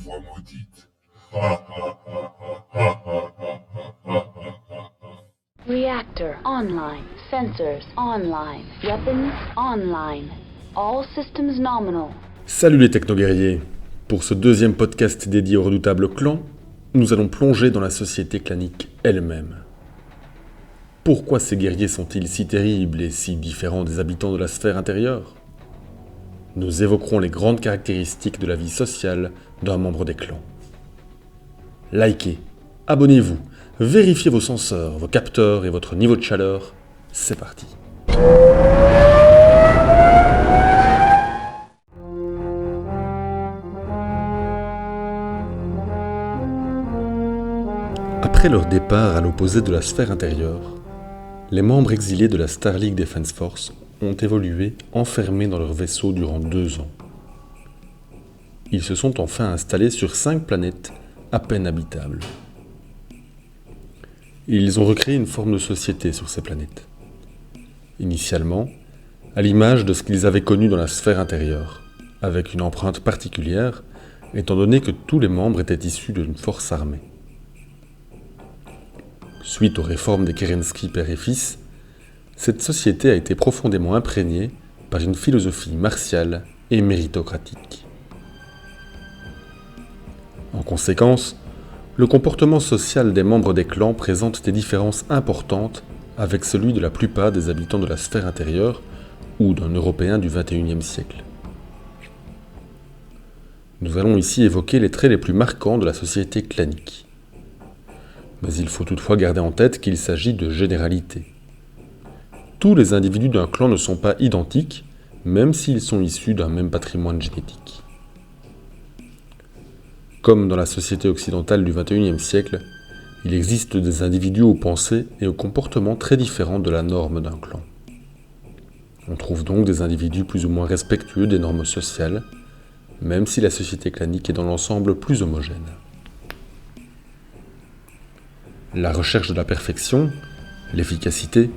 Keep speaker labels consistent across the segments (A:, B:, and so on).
A: voix maudite. Ha ha ha ha ha ha ha ha ha ha.
B: Reactor online. Sensors online. Weapons online. All systems nominal.
C: Salut les techno-guerriers. Pour ce deuxième podcast dédié au redoutable clan, nous allons plonger dans la société clanique elle-même. Pourquoi ces guerriers sont-ils si terribles et si différents des habitants de la sphère intérieure ? Nous évoquerons les grandes caractéristiques de la vie sociale d'un membre des clans. Likez, abonnez-vous, vérifiez vos senseurs, vos capteurs et votre niveau de chaleur. C'est parti. Après leur départ à l'opposé de la sphère intérieure, les membres exilés de la Star League Defense Force ont évolué enfermés dans leur vaisseau durant 2 ans. Ils se sont enfin installés sur 5 planètes à peine habitables. Ils ont recréé une forme de société sur ces planètes. Initialement, à l'image de ce qu'ils avaient connu dans la sphère intérieure, avec une empreinte particulière, étant donné que tous les membres étaient issus d'une force armée. Suite aux réformes des Kerensky père et fils, cette société a été profondément imprégnée par une philosophie martiale et méritocratique. En conséquence, le comportement social des membres des clans présente des différences importantes avec celui de la plupart des habitants de la sphère intérieure ou d'un Européen du XXIe siècle. Nous allons ici évoquer les traits les plus marquants de la société clanique. Mais il faut toutefois garder en tête qu'il s'agit de généralités. Tous les individus d'un clan ne sont pas identiques, même s'ils sont issus d'un même patrimoine génétique. Comme dans la société occidentale du XXIe siècle, il existe des individus aux pensées et aux comportements très différents de la norme d'un clan. On trouve donc des individus plus ou moins respectueux des normes sociales, même si la société clanique est dans l'ensemble plus homogène. La recherche de la perfection, l'efficacité,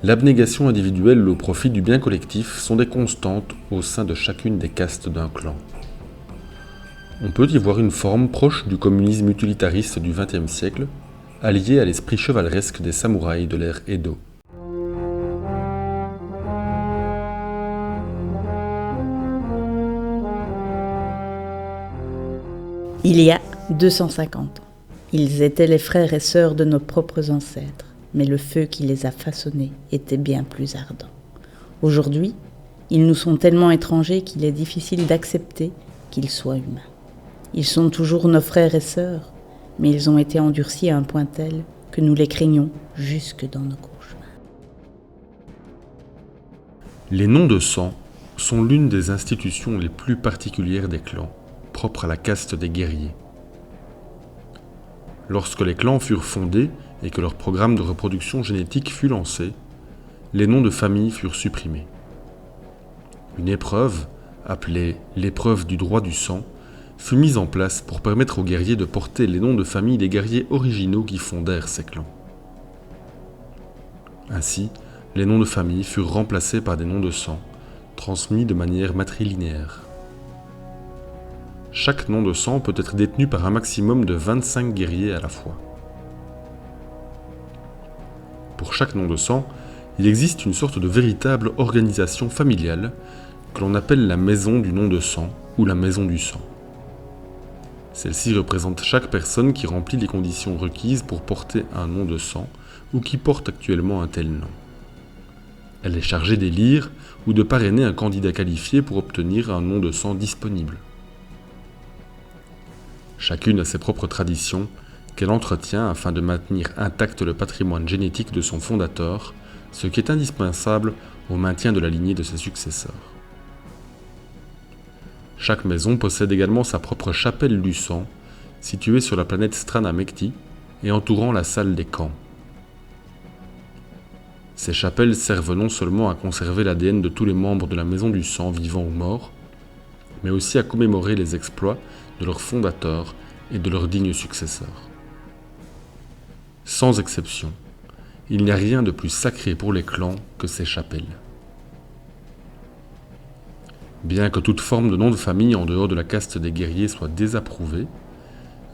C: l'abnégation individuelle au profit du bien collectif sont des constantes au sein de chacune des castes d'un clan. On peut y voir une forme proche du communisme utilitariste du XXe siècle, alliée à l'esprit chevaleresque des samouraïs de l'ère Edo.
D: Il y a 250 ans, ils étaient les frères et sœurs de nos propres ancêtres, mais le feu qui les a façonnés était bien plus ardent. Aujourd'hui, ils nous sont tellement étrangers qu'il est difficile d'accepter qu'ils soient humains. Ils sont toujours nos frères et sœurs, mais ils ont été endurcis à un point tel que nous les craignons jusque dans nos cauchemars.
C: Les noms de sang sont l'une des institutions les plus particulières des clans, propres à la caste des guerriers. Lorsque les clans furent fondés et que leur programme de reproduction génétique fut lancé, les noms de famille furent supprimés. Une épreuve, appelée l'épreuve du droit du sang, fut mise en place pour permettre aux guerriers de porter les noms de famille des guerriers originaux qui fondèrent ces clans. Ainsi, les noms de famille furent remplacés par des noms de sang, transmis de manière matrilinéaire. Chaque nom de sang peut être détenu par un maximum de 25 guerriers à la fois. Pour chaque nom de sang, il existe une sorte de véritable organisation familiale que l'on appelle la maison du nom de sang ou la maison du sang. Celle-ci représente chaque personne qui remplit les conditions requises pour porter un nom de sang ou qui porte actuellement un tel nom. Elle est chargée d'élire ou de parrainer un candidat qualifié pour obtenir un nom de sang disponible. Chacune a ses propres traditions qu'elle entretient afin de maintenir intact le patrimoine génétique de son fondateur, ce qui est indispensable au maintien de la lignée de ses successeurs. Chaque maison possède également sa propre chapelle du sang, située sur la planète Stranamekti et entourant la salle des camps. Ces chapelles servent non seulement à conserver l'ADN de tous les membres de la maison du sang, vivants ou morts, mais aussi à commémorer les exploits de leurs fondateurs et de leurs dignes successeurs. Sans exception, il n'y a rien de plus sacré pour les clans que ces chapelles. Bien que toute forme de nom de famille en dehors de la caste des guerriers soit désapprouvée,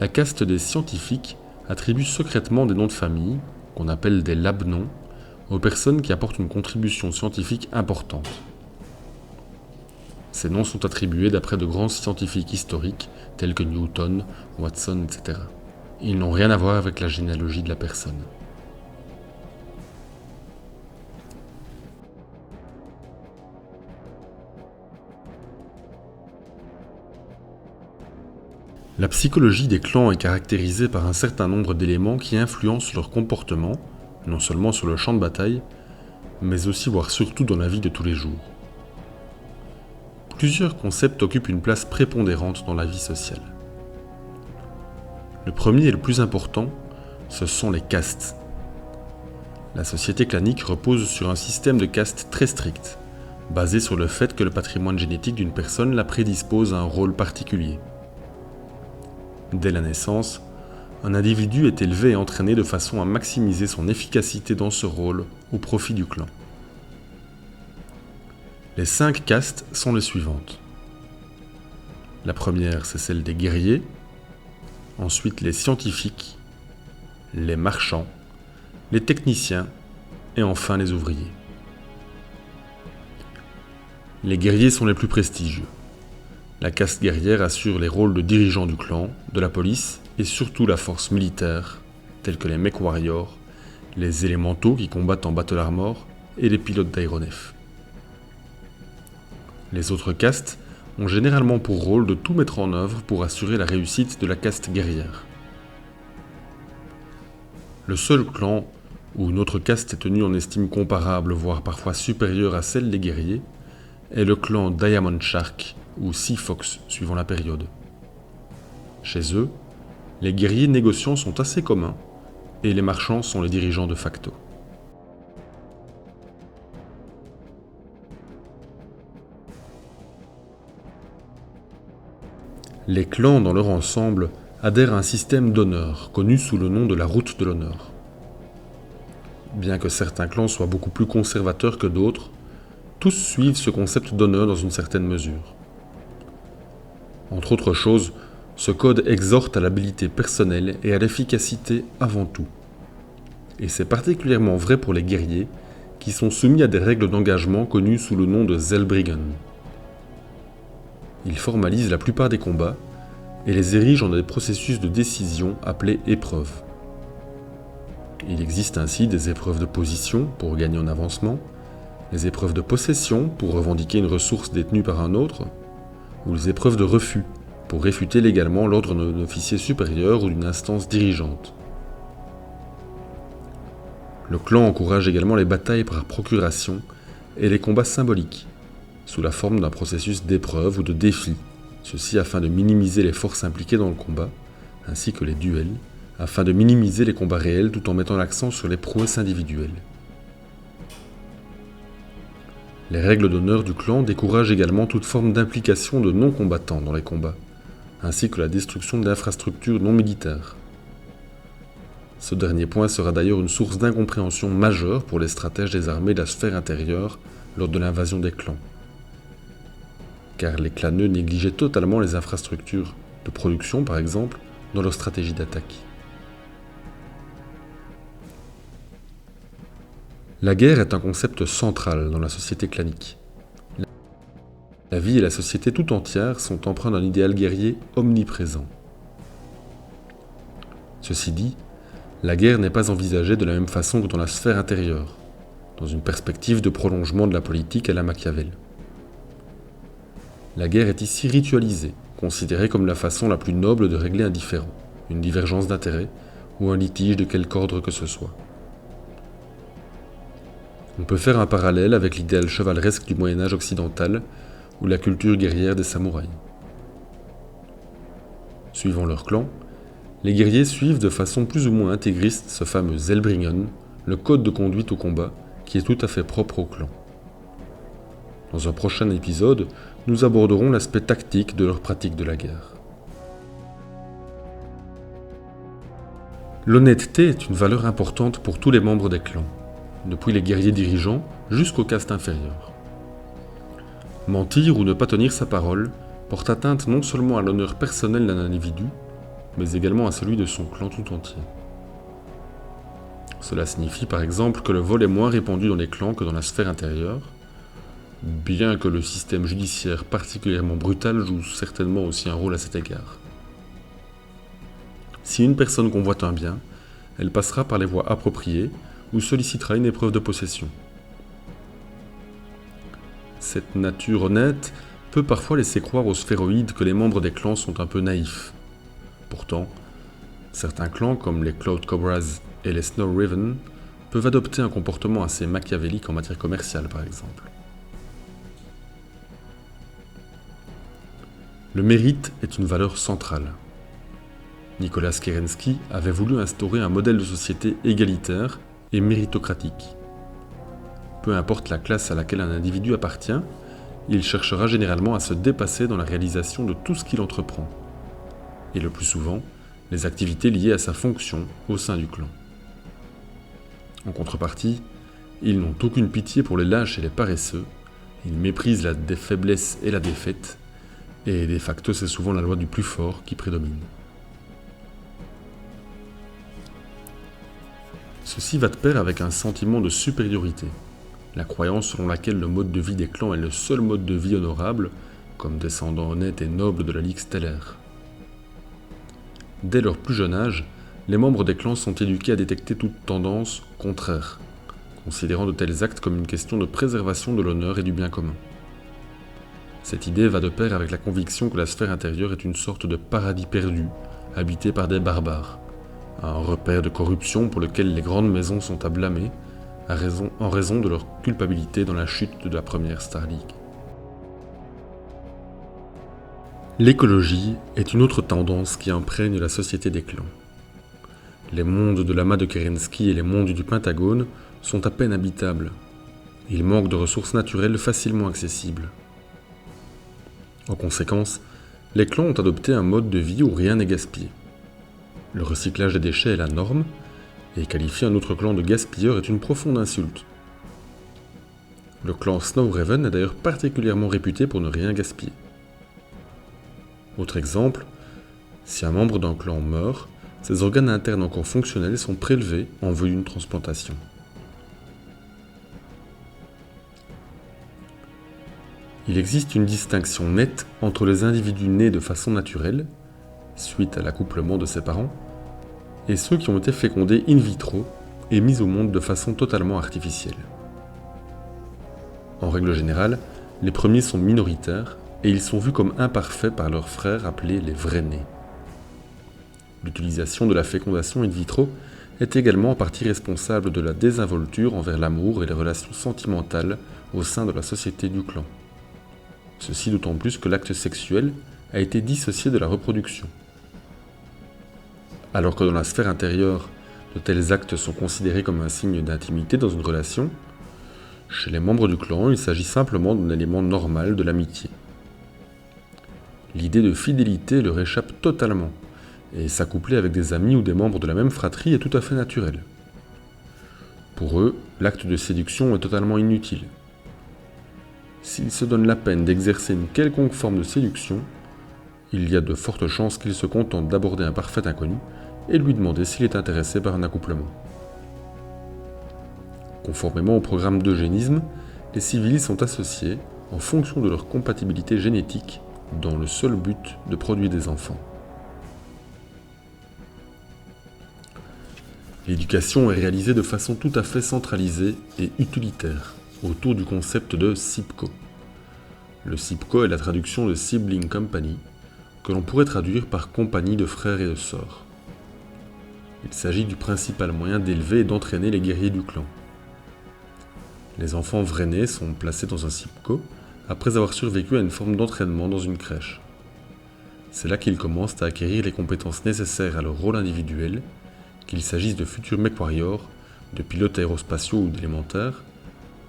C: la caste des scientifiques attribue secrètement des noms de famille, qu'on appelle des lab-noms, aux personnes qui apportent une contribution scientifique importante. Ces noms sont attribués d'après de grands scientifiques historiques tels que Newton, Watson, etc. Ils n'ont rien à voir avec la généalogie de la personne. La psychologie des clans est caractérisée par un certain nombre d'éléments qui influencent leur comportement, non seulement sur le champ de bataille, mais aussi voire surtout dans la vie de tous les jours. Plusieurs concepts occupent une place prépondérante dans la vie sociale. Le premier et le plus important, ce sont les castes. La société clanique repose sur un système de castes très strict, basé sur le fait que le patrimoine génétique d'une personne la prédispose à un rôle particulier. Dès la naissance, un individu est élevé et entraîné de façon à maximiser son efficacité dans ce rôle au profit du clan. Les 5 castes sont les suivantes. La première, c'est celle des guerriers, ensuite les scientifiques, les marchands, les techniciens et enfin les ouvriers. Les guerriers sont les plus prestigieux. La caste guerrière assure les rôles de dirigeants du clan, de la police et surtout la force militaire, tels que les mech warriors, les élémentaux qui combattent en battle armor et les pilotes d'aéronefs. Les autres castes ont généralement pour rôle de tout mettre en œuvre pour assurer la réussite de la caste guerrière. Le seul clan où une autre caste est tenue en estime comparable, voire parfois supérieure à celle des guerriers, est le clan Diamond Shark ou Sea Fox, suivant la période. Chez eux, les guerriers négociants sont assez communs et les marchands sont les dirigeants de facto. Les clans, dans leur ensemble, adhèrent à un système d'honneur, connu sous le nom de la route de l'honneur. Bien que certains clans soient beaucoup plus conservateurs que d'autres, tous suivent ce concept d'honneur dans une certaine mesure. Entre autres choses, ce code exhorte à l'habileté personnelle et à l'efficacité avant tout. Et c'est particulièrement vrai pour les guerriers, qui sont soumis à des règles d'engagement connues sous le nom de Zellbrigen. Ils formalisent la plupart des combats et les érigent en des processus de décision appelés épreuves. Il existe ainsi des épreuves de position pour gagner en avancement, les épreuves de possession pour revendiquer une ressource détenue par un autre, ou les épreuves de refus pour réfuter légalement l'ordre d'un officier supérieur ou d'une instance dirigeante. Le clan encourage également les batailles par procuration et les combats symboliques, sous la forme d'un processus d'épreuve ou de défi, ceci afin de minimiser les forces impliquées dans le combat, ainsi que les duels, afin de minimiser les combats réels tout en mettant l'accent sur les prouesses individuelles. Les règles d'honneur du clan découragent également toute forme d'implication de non-combattants dans les combats, ainsi que la destruction d'infrastructures non militaires. Ce dernier point sera d'ailleurs une source d'incompréhension majeure pour les stratèges des armées de la sphère intérieure lors de l'invasion des clans. Car les claneux négligeaient totalement les infrastructures de production, par exemple, dans leur stratégie d'attaque. La guerre est un concept central dans la société clanique. La vie et la société tout entière sont empreintes d'un idéal guerrier omniprésent. Ceci dit, la guerre n'est pas envisagée de la même façon que dans la sphère intérieure, dans une perspective de prolongement de la politique à la Machiavel. La guerre est ici ritualisée, considérée comme la façon la plus noble de régler un différend, une divergence d'intérêts ou un litige de quelque ordre que ce soit. On peut faire un parallèle avec l'idéal chevaleresque du Moyen-Âge occidental ou la culture guerrière des samouraïs. Suivant leur clan, les guerriers suivent de façon plus ou moins intégriste ce fameux Zellbrigen, le code de conduite au combat, qui est tout à fait propre au clan. Dans un prochain épisode, nous aborderons l'aspect tactique de leur pratique de la guerre. L'honnêteté est une valeur importante pour tous les membres des clans, depuis les guerriers dirigeants jusqu'aux castes inférieures. Mentir ou ne pas tenir sa parole porte atteinte non seulement à l'honneur personnel d'un individu, mais également à celui de son clan tout entier. Cela signifie par exemple que le vol est moins répandu dans les clans que dans la sphère intérieure, bien que le système judiciaire particulièrement brutal joue certainement aussi un rôle à cet égard. Si une personne convoite un bien, elle passera par les voies appropriées ou sollicitera une épreuve de possession. Cette nature honnête peut parfois laisser croire aux sphéroïdes que les membres des clans sont un peu naïfs. Pourtant, certains clans comme les Cloud Cobras et les Snow Raven peuvent adopter un comportement assez machiavélique en matière commerciale par exemple. Le mérite est une valeur centrale. Nicolas Kerensky avait voulu instaurer un modèle de société égalitaire et méritocratique. Peu importe la classe à laquelle un individu appartient, il cherchera généralement à se dépasser dans la réalisation de tout ce qu'il entreprend, et le plus souvent, les activités liées à sa fonction au sein du clan. En contrepartie, ils n'ont aucune pitié pour les lâches et les paresseux, ils méprisent la faiblesse et la défaite, et de facto c'est souvent la loi du plus fort qui prédomine. Ceci va de pair avec un sentiment de supériorité, la croyance selon laquelle le mode de vie des clans est le seul mode de vie honorable, comme descendants honnêtes et nobles de la Ligue stellaire. Dès leur plus jeune âge, les membres des clans sont éduqués à détecter toute tendance contraire, considérant de tels actes comme une question de préservation de l'honneur et du bien commun. Cette idée va de pair avec la conviction que la sphère intérieure est une sorte de paradis perdu, habité par des barbares, un repère de corruption pour lequel les grandes maisons sont à blâmer, en raison de leur culpabilité dans la chute de la première Star League. L'écologie est une autre tendance qui imprègne la société des clans. Les mondes de l'amas de Kerensky et les mondes du Pentagone sont à peine habitables. Ils manquent de ressources naturelles facilement accessibles. En conséquence, les clans ont adopté un mode de vie où rien n'est gaspillé. Le recyclage des déchets est la norme, et qualifier un autre clan de gaspilleur est une profonde insulte. Le clan Snowraven est d'ailleurs particulièrement réputé pour ne rien gaspiller. Autre exemple, si un membre d'un clan meurt, ses organes internes encore fonctionnels sont prélevés en vue d'une transplantation. Il existe une distinction nette entre les individus nés de façon naturelle, suite à l'accouplement de ses parents, et ceux qui ont été fécondés in vitro et mis au monde de façon totalement artificielle. En règle générale, les premiers sont minoritaires et ils sont vus comme imparfaits par leurs frères appelés les vrais-nés. L'utilisation de la fécondation in vitro est également en partie responsable de la désinvolture envers l'amour et les relations sentimentales au sein de la société du clan. Ceci d'autant plus que l'acte sexuel a été dissocié de la reproduction. Alors que dans la sphère intérieure, de tels actes sont considérés comme un signe d'intimité dans une relation, chez les membres du clan, il s'agit simplement d'un élément normal de l'amitié. L'idée de fidélité leur échappe totalement, et s'accoupler avec des amis ou des membres de la même fratrie est tout à fait naturel. Pour eux, l'acte de séduction est totalement inutile. S'ils se donnent la peine d'exercer une quelconque forme de séduction, il y a de fortes chances qu'ils se contentent d'aborder un parfait inconnu et de lui demander s'il est intéressé par un accouplement. Conformément au programme d'eugénisme, les civils sont associés en fonction de leur compatibilité génétique dans le seul but de produire des enfants. L'éducation est réalisée de façon tout à fait centralisée et utilitaire, autour du concept de SIPCO. Le SIPCO est la traduction de Sibling Company, que l'on pourrait traduire par compagnie de frères et de sœurs. Il s'agit du principal moyen d'élever et d'entraîner les guerriers du clan. Les enfants vrais-nés sont placés dans un SIPCO après avoir survécu à une forme d'entraînement dans une crèche. C'est là qu'ils commencent à acquérir les compétences nécessaires à leur rôle individuel, qu'il s'agisse de futurs mech-warriors, de pilotes aérospatiaux ou d'élémentaires,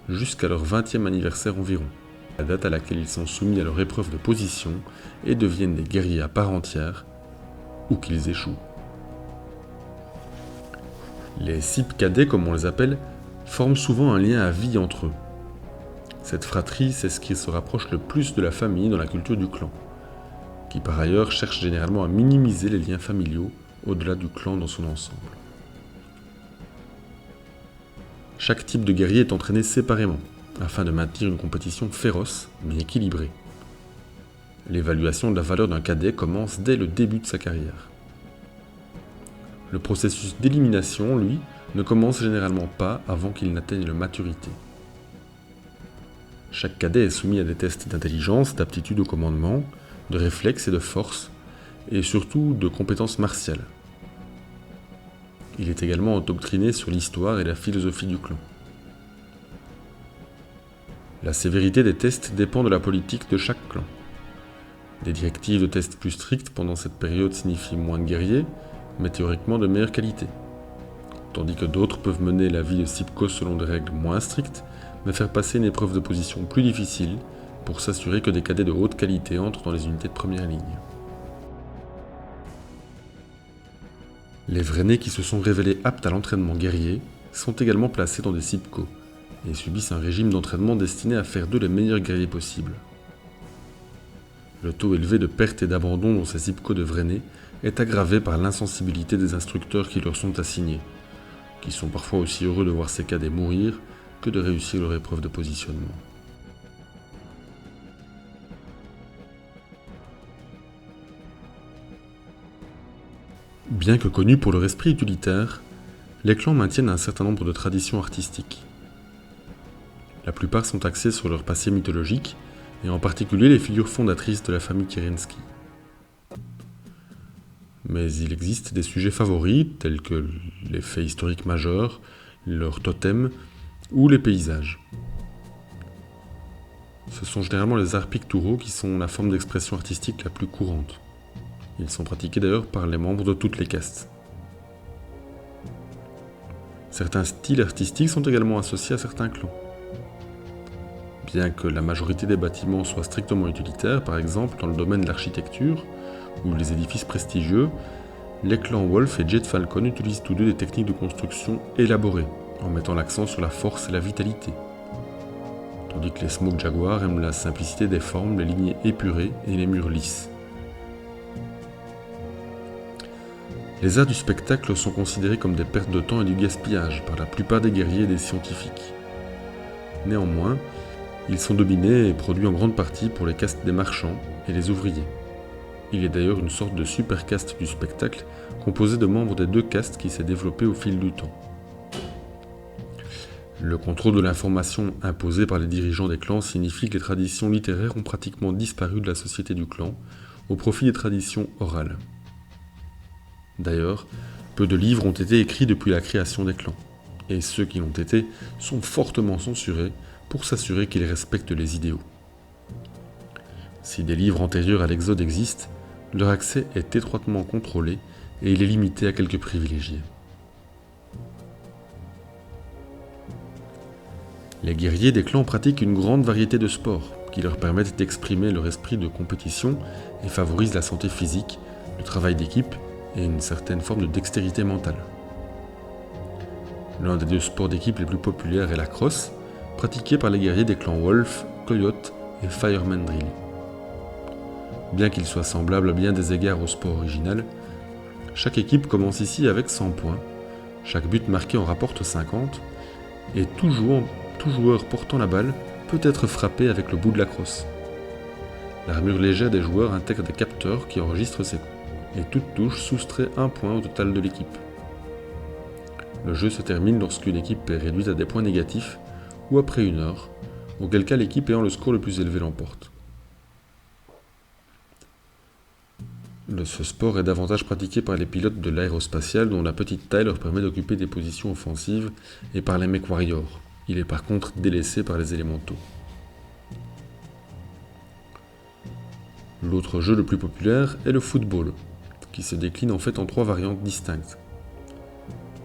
C: jusqu'à leur 20e anniversaire environ, la date à laquelle ils sont soumis à leur épreuve de position et deviennent des guerriers à part entière, ou qu'ils échouent. Les SIP cadets, comme on les appelle, forment souvent un lien à vie entre eux. Cette fratrie, c'est ce qui se rapproche le plus de la famille dans la culture du clan, qui par ailleurs cherche généralement à minimiser les liens familiaux au-delà du clan dans son ensemble. Chaque type de guerrier est entraîné séparément, afin de maintenir une compétition féroce mais équilibrée. L'évaluation de la valeur d'un cadet commence dès le début de sa carrière. Le processus d'élimination, lui, ne commence généralement pas avant qu'il n'atteigne la maturité. Chaque cadet est soumis à des tests d'intelligence, d'aptitude au commandement, de réflexe et de force, et surtout de compétences martiales. Il est également endoctriné sur l'histoire et la philosophie du clan. La sévérité des tests dépend de la politique de chaque clan. Des directives de tests plus strictes pendant cette période signifient moins de guerriers, mais théoriquement de meilleure qualité. Tandis que d'autres peuvent mener la vie de Sipko selon des règles moins strictes, mais faire passer une épreuve de position plus difficile pour s'assurer que des cadets de haute qualité entrent dans les unités de première ligne. Les vrais-nés qui se sont révélés aptes à l'entraînement guerrier sont également placés dans des Sipko et subissent un régime d'entraînement destiné à faire d'eux les meilleurs guerriers possibles. Le taux élevé de perte et d'abandon dans ces Sipko de vrais-nés est aggravé par l'insensibilité des instructeurs qui leur sont assignés, qui sont parfois aussi heureux de voir ces cadets mourir que de réussir leur épreuve de positionnement. Bien que connus pour leur esprit utilitaire, les clans maintiennent un certain nombre de traditions artistiques. La plupart sont axés sur leur passé mythologique, et en particulier les figures fondatrices de la famille Kerensky. Mais il existe des sujets favoris, tels que les faits historiques majeurs, leurs totems ou les paysages. Ce sont généralement les arts picturaux qui sont la forme d'expression artistique la plus courante. Ils sont pratiqués d'ailleurs par les membres de toutes les castes. Certains styles artistiques sont également associés à certains clans. Bien que la majorité des bâtiments soient strictement utilitaires, par exemple dans le domaine de l'architecture ou les édifices prestigieux, les clans Wolf et Jet Falcon utilisent tous deux des techniques de construction élaborées, en mettant l'accent sur la force et la vitalité. Tandis que les Smoke Jaguar aiment la simplicité des formes, les lignes épurées et les murs lisses. Les arts du spectacle sont considérés comme des pertes de temps et du gaspillage par la plupart des guerriers et des scientifiques. Néanmoins, ils sont dominés et produits en grande partie pour les castes des marchands et les ouvriers. Il est d'ailleurs une sorte de super caste du spectacle composée de membres des deux castes qui s'est développée au fil du temps. Le contrôle de l'information imposé par les dirigeants des clans signifie que les traditions littéraires ont pratiquement disparu de la société du clan au profit des traditions orales. D'ailleurs, peu de livres ont été écrits depuis la création des clans, et ceux qui l'ont été sont fortement censurés pour s'assurer qu'ils respectent les idéaux. Si des livres antérieurs à l'Exode existent, leur accès est étroitement contrôlé et il est limité à quelques privilégiés. Les guerriers des clans pratiquent une grande variété de sports qui leur permettent d'exprimer leur esprit de compétition et favorisent la santé physique, le travail d'équipe et une certaine forme de dextérité mentale. L'un des deux sports d'équipe les plus populaires est la crosse, pratiquée par les guerriers des clans Wolf, Coyote et Fireman Drill. Bien qu'il soit semblable à bien des égards au sport original, chaque équipe commence ici avec 100 points, chaque but marqué en rapporte 50, et tout joueur portant la balle peut être frappé avec le bout de la crosse. L'armure légère des joueurs intègre des capteurs qui enregistrent ces coups, et toute touche soustrait un point au total de l'équipe. Le jeu se termine lorsqu'une équipe est réduite à des points négatifs, ou après 1 heure, auquel cas l'équipe ayant le score le plus élevé l'emporte. Ce sport est davantage pratiqué par les pilotes de l'aérospatiale dont la petite taille leur permet d'occuper des positions offensives et par les MechWarriors. Il est par contre délaissé par les élémentaux. L'autre jeu le plus populaire est le football, qui se décline en fait en 3 variantes distinctes.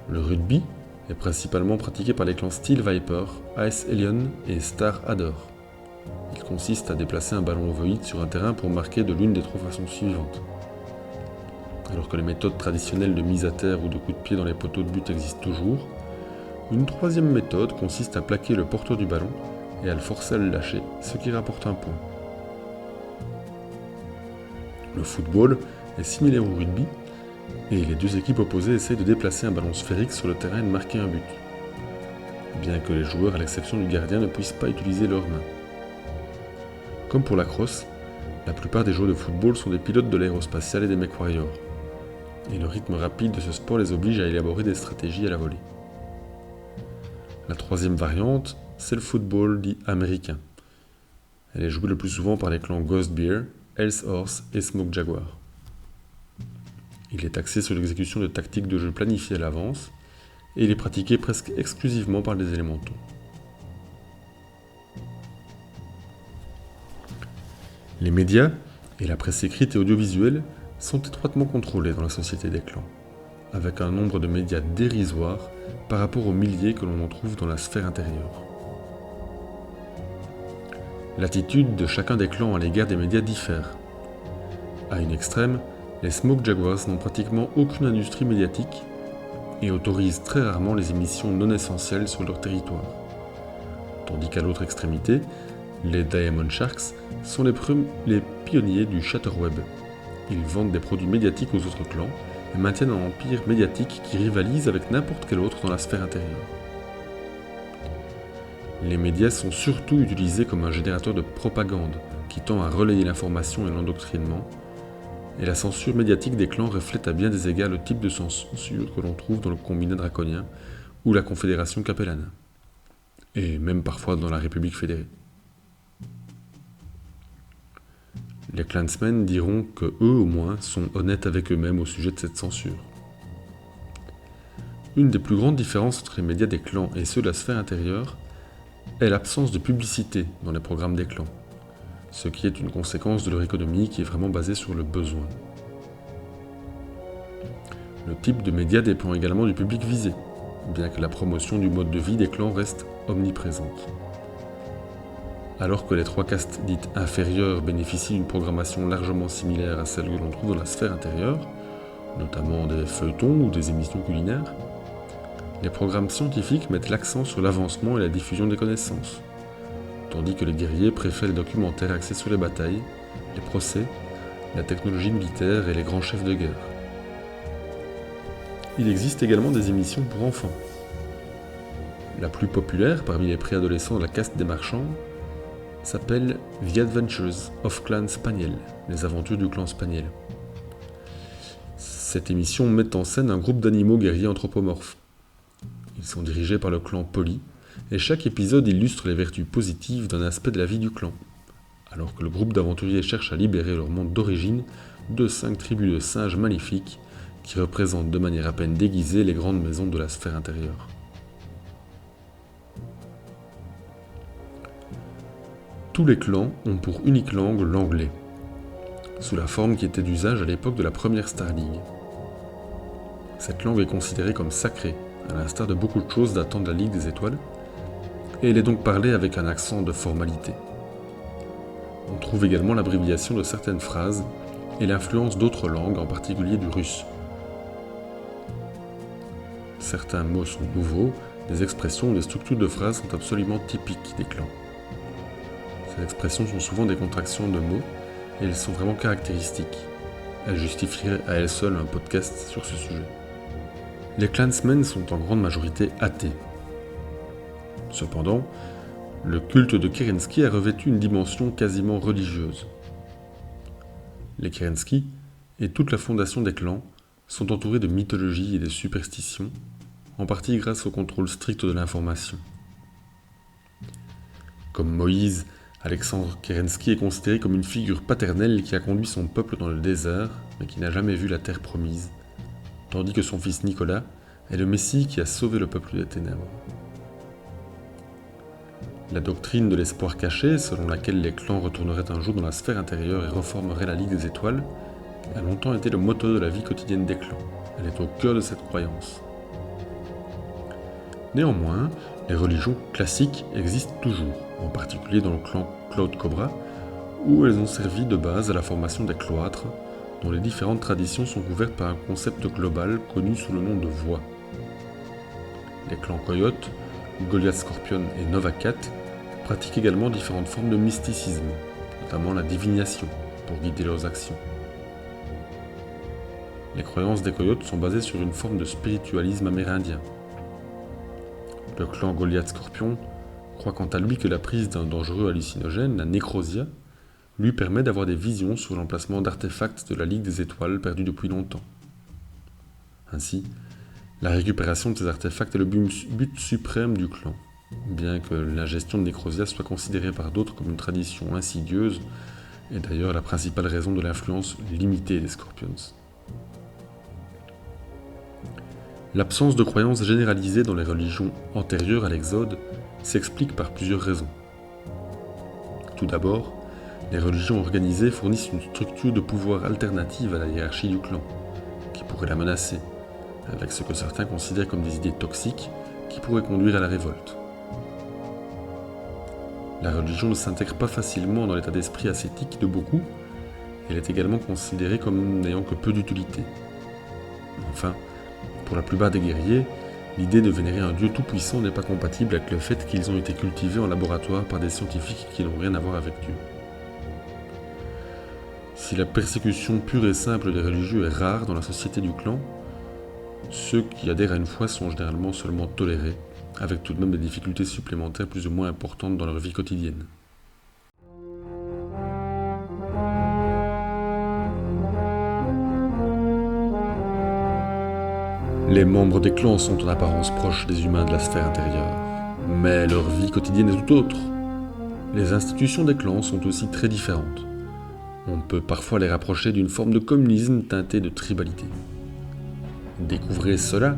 C: Le rugby est principalement pratiqué par les clans Steel Viper, Ice Alien et Star Adder. Il consiste à déplacer un ballon ovoïde sur un terrain pour marquer de l'une des 3 façons suivantes. Alors que les méthodes traditionnelles de mise à terre ou de coup de pied dans les poteaux de but existent toujours, une 3e méthode consiste à plaquer le porteur du ballon et à le forcer à le lâcher, ce qui rapporte un point. Le football est similaire au rugby, et les deux équipes opposées essayent de déplacer un ballon sphérique sur le terrain et de marquer un but, bien que les joueurs, à l'exception du gardien, ne puissent pas utiliser leurs mains. Comme pour la crosse, la plupart des joueurs de football sont des pilotes de l'aérospatiale et des MechWarriors, et le rythme rapide de ce sport les oblige à élaborer des stratégies à la volée. La troisième variante, c'est le football dit américain. Elle est jouée le plus souvent par les clans Ghost Bear, Hell's Horse et Smoke Jaguar. Il est axé sur l'exécution de tactiques de jeu planifiées à l'avance, et il est pratiqué presque exclusivement par les élémentaux. Les médias, et la presse écrite et audiovisuelle, sont étroitement contrôlés dans la société des clans, avec un nombre de médias dérisoire par rapport aux milliers que l'on en trouve dans la sphère intérieure. L'attitude de chacun des clans à l'égard des médias diffère. À une extrême, les Smoke Jaguars n'ont pratiquement aucune industrie médiatique et autorisent très rarement les émissions non essentielles sur leur territoire. Tandis qu'à l'autre extrémité, les Diamond Sharks sont les pionniers du Chatterweb. Ils vendent des produits médiatiques aux autres clans et maintiennent un empire médiatique qui rivalise avec n'importe quel autre dans la sphère intérieure. Les médias sont surtout utilisés comme un générateur de propagande qui tend à relayer l'information et l'endoctrinement, et la censure médiatique des clans reflète à bien des égards le type de censure que l'on trouve dans le combiné draconien ou la confédération capellane, et même parfois dans la République fédérée. Les clansmen diront que eux au moins sont honnêtes avec eux-mêmes au sujet de cette censure. Une des plus grandes différences entre les médias des clans et ceux de la sphère intérieure est l'absence de publicité dans les programmes des clans, ce qui est une conséquence de leur économie qui est vraiment basée sur le besoin. Le type de média dépend également du public visé, bien que la promotion du mode de vie des clans reste omniprésente. Alors que les trois castes dites inférieures bénéficient d'une programmation largement similaire à celle que l'on trouve dans la sphère intérieure, notamment des feuilletons ou des émissions culinaires, les programmes scientifiques mettent l'accent sur l'avancement et la diffusion des connaissances, tandis que les guerriers préfèrent les documentaires axés sur les batailles, les procès, la technologie militaire et les grands chefs de guerre. Il existe également des émissions pour enfants. La plus populaire parmi les préadolescents de la caste des marchands s'appelle The Adventures of Clan Spaniel, les aventures du clan Spaniel. Cette émission met en scène un groupe d'animaux guerriers anthropomorphes. Ils sont dirigés par le clan Polly, et chaque épisode illustre les vertus positives d'un aspect de la vie du clan, alors que le groupe d'aventuriers cherche à libérer leur monde d'origine de 5 tribus de singes maléfiques qui représentent de manière à peine déguisée les grandes maisons de la sphère intérieure. Tous les clans ont pour unique langue l'anglais, sous la forme qui était d'usage à l'époque de la première Star League. Cette langue est considérée comme sacrée, à l'instar de beaucoup de choses datant de la Ligue des Étoiles, et elle est donc parlée avec un accent de formalité. On trouve également l'abréviation de certaines phrases et l'influence d'autres langues, en particulier du russe. Certains mots sont nouveaux, des expressions ou des structures de phrases sont absolument typiques des clans. Ces expressions sont souvent des contractions de mots, et elles sont vraiment caractéristiques. Elles justifieraient à elles seules un podcast sur ce sujet. Les clansmen sont en grande majorité athées. Cependant, le culte de Kerensky a revêtu une dimension quasiment religieuse. Les Kerensky et toute la fondation des clans sont entourés de mythologie et de superstitions, en partie grâce au contrôle strict de l'information. Comme Moïse, Alexandre Kerensky est considéré comme une figure paternelle qui a conduit son peuple dans le désert, mais qui n'a jamais vu la terre promise, tandis que son fils Nicolas est le Messie qui a sauvé le peuple des ténèbres. La doctrine de l'espoir caché, selon laquelle les clans retourneraient un jour dans la sphère intérieure et reformeraient la Ligue des Étoiles, a longtemps été le moteur de la vie quotidienne des clans. Elle est au cœur de cette croyance. Néanmoins, les religions classiques existent toujours, en particulier dans le clan Cloud Cobra, où elles ont servi de base à la formation des cloîtres, dont les différentes traditions sont couvertes par un concept global connu sous le nom de voie. Les clans Coyote, Goliath Scorpion et Nova Cat pratiquent également différentes formes de mysticisme, notamment la divination, pour guider leurs actions. Les croyances des coyotes sont basées sur une forme de spiritualisme amérindien. Le clan Goliath-Scorpion croit quant à lui que la prise d'un dangereux hallucinogène, la nécrosia, lui permet d'avoir des visions sur l'emplacement d'artefacts de la Ligue des Étoiles perdus depuis longtemps. Ainsi, la récupération de ces artefacts est le but suprême du clan, bien que l'ingestion de nécrosia soit considérée par d'autres comme une tradition insidieuse, et d'ailleurs la principale raison de l'influence limitée des Scorpions. L'absence de croyances généralisées dans les religions antérieures à l'Exode s'explique par plusieurs raisons. Tout d'abord, les religions organisées fournissent une structure de pouvoir alternative à la hiérarchie du clan, qui pourrait la menacer, avec ce que certains considèrent comme des idées toxiques qui pourraient conduire à la révolte. La religion ne s'intègre pas facilement dans l'état d'esprit ascétique de beaucoup, et elle est également considérée comme n'ayant que peu d'utilité. Enfin, pour la plupart des guerriers, l'idée de vénérer un dieu tout-puissant n'est pas compatible avec le fait qu'ils ont été cultivés en laboratoire par des scientifiques qui n'ont rien à voir avec Dieu. Si la persécution pure et simple des religieux est rare dans la société du clan, ceux qui adhèrent à une foi sont généralement seulement tolérés, avec tout de même des difficultés supplémentaires plus ou moins importantes dans leur vie quotidienne. Les membres des clans sont en apparence proches des humains de la sphère intérieure, mais leur vie quotidienne est tout autre. Les institutions des clans sont aussi très différentes. On peut parfois les rapprocher d'une forme de communisme teinté de tribalité. Découvrez cela,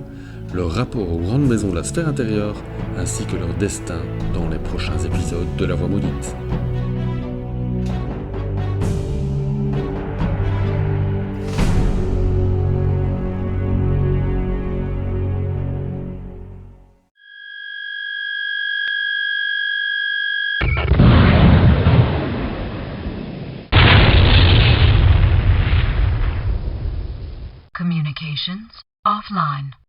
C: leur rapport aux grandes maisons de la sphère intérieure, ainsi que leur destin dans les prochains épisodes de La Voix Maudite.
E: Communications offline.